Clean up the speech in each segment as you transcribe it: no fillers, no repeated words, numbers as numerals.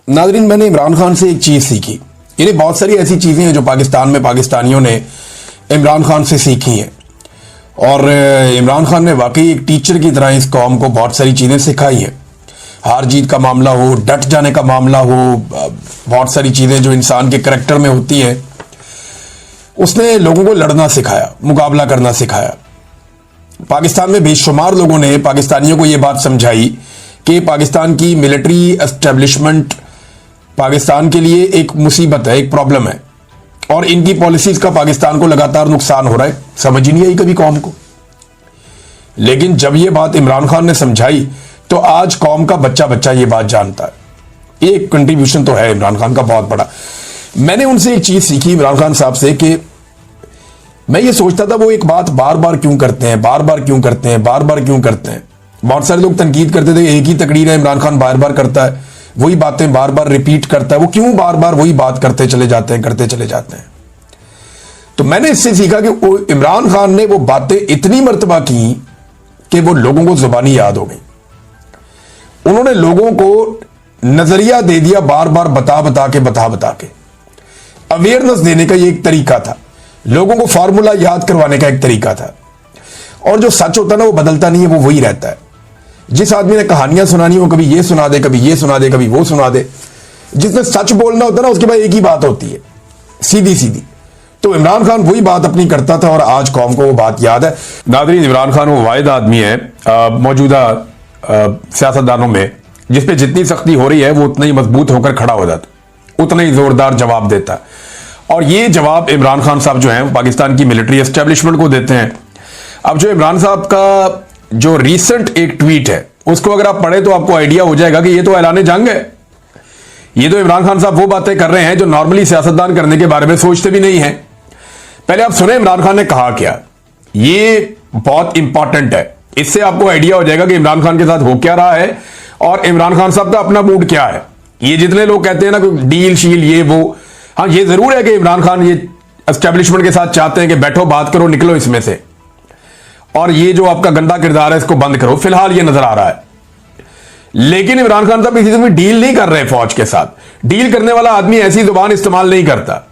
नाज़रीन, मैंने इमरान खान से एक चीज़ सीखी। यानी बहुत सारी ऐसी चीज़ें हैं जो पाकिस्तान में पाकिस्तानियों ने इमरान खान से सीखी हैं, और इमरान खान ने वाकई एक टीचर की तरह इस कौम को बहुत सारी चीज़ें सिखाई हैं। हार जीत का मामला हो, डट जाने का मामला हो, बहुत सारी चीज़ें जो इंसान के करैक्टर में होती हैं, उसने लोगों को लड़ना सिखाया, मुकाबला करना सिखाया। पाकिस्तान में बेशुमार लोगों ने पाकिस्तानियों को यह बात समझाई कि पाकिस्तान की मिलिट्री एस्टेब्लिशमेंट पाकिस्तान के लिए एक मुसीबत है, एक प्रॉब्लम है, और इनकी पॉलिसीज का पाकिस्तान को लगातार नुकसान हो रहा है। समझ ही नहीं आई कभी कौम को। लेकिन जब यह बात इमरान खान ने समझाई तो आज कौम का बच्चा बच्चा ये बात जानता है। एक कंट्रीब्यूशन तो है इमरान खान का बहुत बड़ा। मैंने उनसे एक चीज सीखी इमरान खान साहब से कि मैं ये सोचता था वो एक बात बार बार क्यों करते हैं, बार बार क्यों करते हैं, बार बार क्यों करते हैं। बहुत सारे लोग तनकीद करते थे, एक ही तकरीर है, इमरान खान बार बार करता है, वही बातें बार बार रिपीट करता है, वो क्यों बार बार वही बात करते चले जाते हैं, करते चले जाते हैं। तो मैंने इससे सीखा कि इमरान खान ने वो बातें इतनी मर्तबा की कि वो लोगों को जुबानी याद हो गई। उन्होंने लोगों को नजरिया दे दिया, बार बार बता बता के। अवेयरनेस देने का ये एक तरीका था, लोगों को फॉर्मूला याद करवाने का एक तरीका था। और जो सच होता है ना, वो बदलता नहीं है, वो वही रहता है। जिस आदमी ने कहानियां सुनानी हो, कभी ये सुना दे, कभी ये सुना दे, कभी वो सुना दे। जिसने सच बोलना होता है ना, उसके बाद एक ही बात होती है, सीधी सीधी। तो इमरान खान वही बात अपनी करता था और आज कौम को वो बात याद है। नाज़रीन, इमरान खान वो वाहिद आदमी है मौजूदा सियासतदानों में जिस पे जितनी सख्ती हो रही है वो उतना ही मजबूत होकर खड़ा हो जाता, उतना ही जोरदार जवाब देता है। और ये जवाब इमरान खान साहब जो हैं पाकिस्तान की मिलिट्री एस्टेब्लिशमेंट को देते हैं। अब जो इमरान साहब का जो रीसेंट एक ट्वीट है, उसको अगर आप पढ़े तो आपको आइडिया हो जाएगा कि ये तो ऐलान जंग है। ये तो इमरान खान साहब वो बातें कर रहे हैं जो नॉर्मली सियासतदान करने के बारे में सोचते भी नहीं है। पहले आप सुने इमरान खान ने कहा क्या, ये बहुत इंपॉर्टेंट है। इससे आपको आइडिया हो जाएगा कि इमरान खान के साथ हो क्या रहा है और इमरान खान साहब का अपना मूड क्या है। ये जितने लोग कहते हैं ना कि डील शील ये वो, हाँ ये जरूर है कि इमरान खान ये एस्टेब्लिशमेंट के साथ चाहते हैं कि बैठो बात करो, निकलो इसमें से, और ये जो आपका गंदा किरदार है इसको बंद करो। फिलहाल ये नजर आ रहा है। लेकिन इमरान खान साहब किसी से भी डील नहीं कर रहे फौज के साथ। डील करने वाला आदमी ऐसी जुबान इस्तेमाल नहीं करता।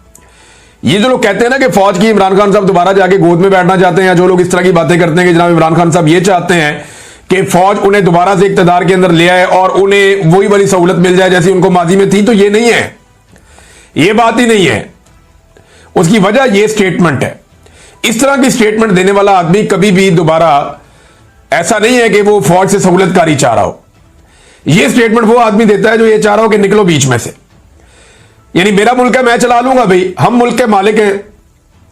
ये जो लोग कहते हैं ना कि फौज की इमरान खान साहब दोबारा जाके गोद में बैठना चाहते हैं, या जो लोग इस तरह की बातें करते हैं कि जनाब इमरान खान साहब ये चाहते हैं कि फौज उन्हें दोबारा से इक्तदार के अंदर ले आए और उन्हें वही वाली सहूलत मिल जाए जैसी उनको माजी में थी, तो ये नहीं है, ये बात ही नहीं है। उसकी वजह ये स्टेटमेंट है। इस तरह की स्टेटमेंट देने वाला आदमी कभी भी दोबारा, ऐसा नहीं है कि वो फौज से सहूलतकारी चाह रहा हो। ये स्टेटमेंट वो आदमी देता है जो ये चाह रहा हो कि निकलो बीच में से। यानी मेरा मुल्क है, मैं चला लूंगा भाई, हम मुल्क के मालिक हैं,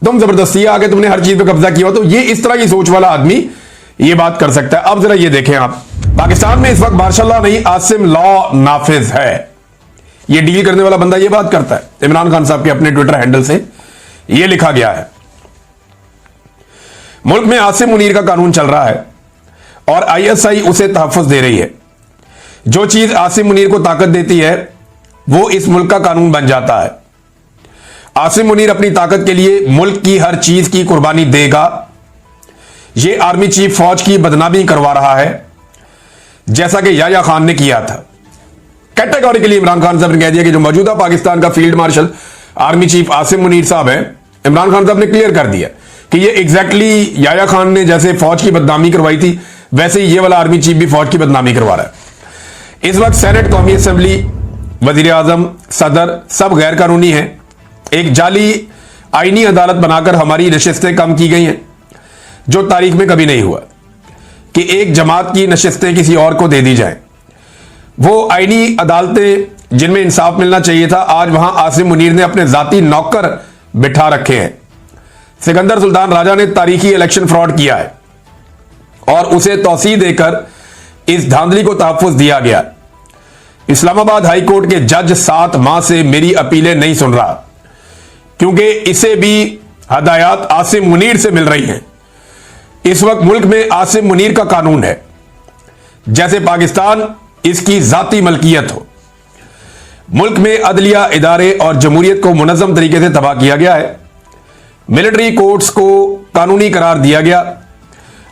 तुम जबरदस्ती आके तुमने हर चीज पे कब्जा किया। तो ये इस तरह की सोच वाला आदमी ये बात कर सकता है। अब जरा ये देखें आप, पाकिस्तान में इस वक्त मार्शल लॉ नहीं, आसिम लॉ नाफिज है। ये डील करने वाला बंदा ये बात करता है। इमरान खान साहब के अपने ट्विटर हैंडल से ये लिखा गया है, मुल्क में आसिम मुनीर का कानून चल रहा है और आईएसआई उसे तहफ्फुज़ दे रही है। जो चीज आसिम मुनीर को ताकत देती है वो इस मुल्क का कानून बन जाता है। आसिम मुनीर अपनी ताकत के लिए मुल्क की हर चीज की कुर्बानी देगा। ये आर्मी चीफ फौज की बदनामी करवा रहा है जैसा कि याह्या खान ने किया था। कैटेगोरिकली इमरान खान साहब ने कह दिया कि जो मौजूदा पाकिस्तान का field marshal army chief Asim Munir साहब हैं, इमरान खान साहब ने क्लियर कर दिया कि ये एग्जैक्टली याह्या खान ने जैसे फौज की बदनामी करवाई थी वैसे ही ये वाला आर्मी चीफ भी फौज की बदनामी करवा रहा है। इस वक्त सेनेट, कौमी असेंबली, वजीर आजम, सदर सब गैर कानूनी है। एक जाली आईनी अदालत बनाकर हमारी नशिस्तें कम की गई हैं, जो तारीख में कभी नहीं हुआ कि एक जमात की नशिस्तें किसी और को दे दी जाएं। वो आईनी अदालतें जिनमें इंसाफ मिलना चाहिए था, आज वहां आसिम मुनीर ने अपने जाती नौकर बिठा रखे हैं। सिकंदर सुल्तान राजा ने तारीखी इलेक्शन फ्रॉड किया है और उसे तौसीह देकर इस धांधली को तहफ्फुज़ दिया गया। इस्लामाबाद हाई कोर्ट के जज 7 माह से मेरी अपीलें नहीं सुन रहा क्योंकि इसे भी हदायत आसिम मुनीर से मिल रही हैं। इस वक्त मुल्क में आसिम मुनीर का कानून है जैसे पाकिस्तान इसकी जाती मलकियत हो। मुल्क में अदलिया इदारे और जमहूरियत को मुनज़्ज़म तरीके से तबाह किया गया है। मिलिट्री कोर्ट्स को कानूनी करार दिया गया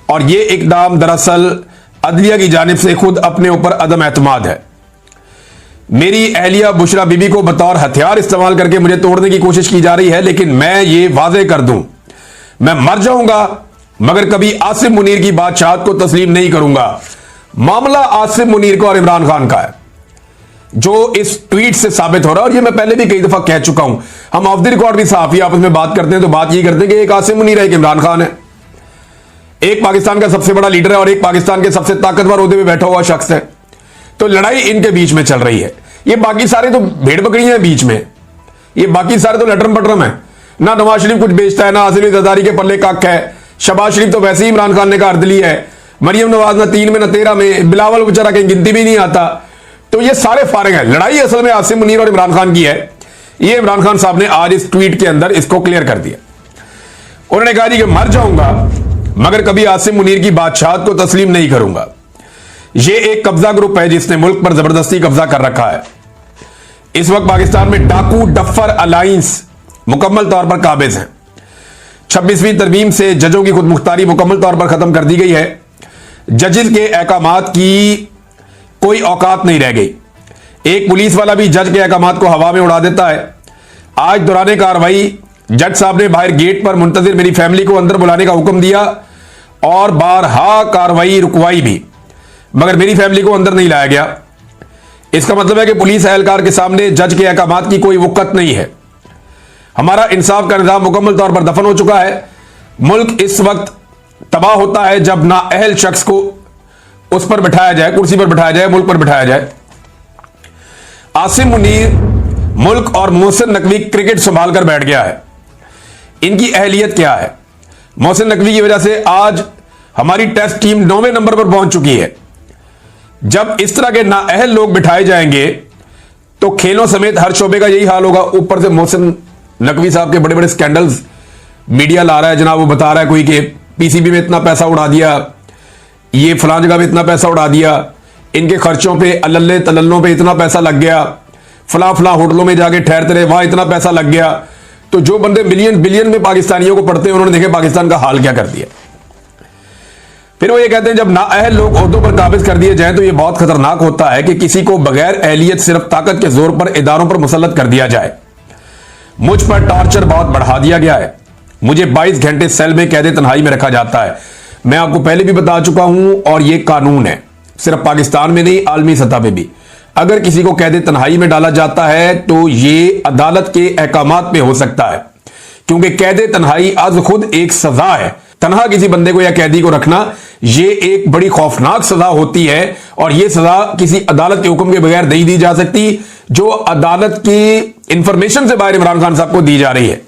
और यह इकदाम दरअसल अदलिया की जानिब से खुद अपने ऊपर अदम एतमाद है। मेरी अहलिया बुशरा बीबी को बतौर हथियार इस्तेमाल करके मुझे तोड़ने की कोशिश की जा रही है, लेकिन मैं ये वाजे कर दूं, मैं मर जाऊंगा मगर कभी आसिम मुनीर की बादशाहत को तस्लीम नहीं करूंगा। मामला आसिम मुनीर का और इमरान खान का है, जो इस ट्वीट से साबित हो रहा है। और ये मैं पहले भी कई दफा कह चुका हूं, हम ऑफ द रिकॉर्ड भी सहाफी आपस में बात करते हैं तो बात ये करते हैं कि एक आसिम मुनीर है, एक इमरान खान है, एक पाकिस्तान का सबसे बड़ा लीडर है और एक पाकिस्तान के सबसे ताकतवर ओहदे पे बैठा हुआ शख्स है। तो लड़ाई इनके बीच में चल रही है। ये बाकी सारे तो भेड़ बकरियां हैं बीच में, ये बाकी सारे तो लटरम पटरम है। ना नवाज शरीफ कुछ बेचता है, ना आसिम जरदारी के पल्ले कख है। शहबाज शरीफ तो वैसे ही इमरान खान ने का अर्द लिया है। मरियम नवाज ना 3 में ना 13 में, बिलावल बेचारा कहीं गिनती भी नहीं आता। तो ये सारे फारिग हैं। लड़ाई असल में आसिम मुनीर और इमरान खान की है। ये इमरान खान साहब ने आज इस ट्वीट के अंदर इसको क्लियर कर दिया। उन्होंने कहा जी कि मर जाऊंगा मगर कभी आसिम मुनीर की बादशाहत को तस्लीम नहीं करूंगा। ये एक कब्जा ग्रुप है जिसने मुल्क पर जबरदस्ती कब्जा कर रखा है। इस वक्त पाकिस्तान में डाकू डफर अलायंस मुकम्मल तौर पर काबिज हैं। 26वीं तरमीम से जजों की खुद मुख्तारी मुकम्मल तौर पर खत्म कर दी गई है। जजेस के अहकामात की कोई औकात नहीं रह गई। एक पुलिस वाला भी जज के अहकामात को हवा में उड़ा देता है। आज दौरान कार्रवाई जज साहब ने बाहर गेट पर मुंतजिर मेरी फैमिली को अंदर बुलाने का हुक्म दिया और बारहा कार्रवाई रुकवाई भी, मगर मेरी फैमिली को अंदर नहीं लाया गया। इसका मतलब है कि पुलिस एहलकार के सामने जज के अहकामात की कोई वक़्त नहीं है। हमारा इंसाफ का निज़ाम मुकम्मल तौर पर दफन हो चुका है। मुल्क इस वक्त तबाह होता है जब नाअहल शख्स को उस पर बिठाया जाए, कुर्सी पर बिठाया जाए, मुल्क पर बिठाया जाए। आसिम मुनीर मुल्क और मोहसिन नकवी क्रिकेट संभाल कर बैठ गया है। इनकी अहलियत क्या है? मोहसिन नकवी की वजह से आज हमारी टेस्ट टीम 9वें नंबर पर पहुंच चुकी है। जब इस तरह के नाअहल लोग बिठाए जाएंगे तो खेलों समेत हर शोबे का यही हाल होगा। ऊपर से मोहसिन नकवी साहब के बड़े बड़े स्कैंडल्स मीडिया ला रहा है जनाब। वो बता रहा है कोई कि पीसीबी में इतना पैसा उड़ा दिया, ये फलां जगह पे इतना पैसा उड़ा दिया, इनके खर्चों पे अल्ले तल्लों पे इतना पैसा लग गया, फलां फलां होटलों में जाके ठहरते रहे, वहां इतना पैसा लग गया। तो जो बंदे मिलियन बिलियन में पाकिस्तानियों को पढ़ते हैं उन्होंने देखे पाकिस्तान का हाल क्या कर दिया। फिर वो ये कहते हैं जब नाअहल लोग ओहदों पर काबिज कर दिए जाएं तो ये बहुत खतरनाक होता है कि किसी को बगैर अहलियत सिर्फ ताकत के जोर पर इदारों पर मुसल्लत कर दिया जाए। मुझ पर टॉर्चर बहुत बढ़ा दिया गया है। मुझे 22 घंटे सेल में कैद तन्हाई में रखा जाता है। मैं आपको पहले भी बता चुका हूं और यह कानून है, सिर्फ पाकिस्तान में नहीं आलमी सतह पे भी। अगर किसी को कैद तन्हाई में डाला जाता है तो यह अदालत के अहकामात पे हो सकता है, क्योंकि कैद तन्हाई आज खुद एक सजा है। तनहा किसी बंदे को या कैदी को रखना यह एक बड़ी खौफनाक सजा होती है और यह सजा किसी अदालत के हुक्म के बगैर नहीं दी जा सकती, जो अदालत की इंफॉर्मेशन से बाहर इमरान खान साहब को दी जा रही है।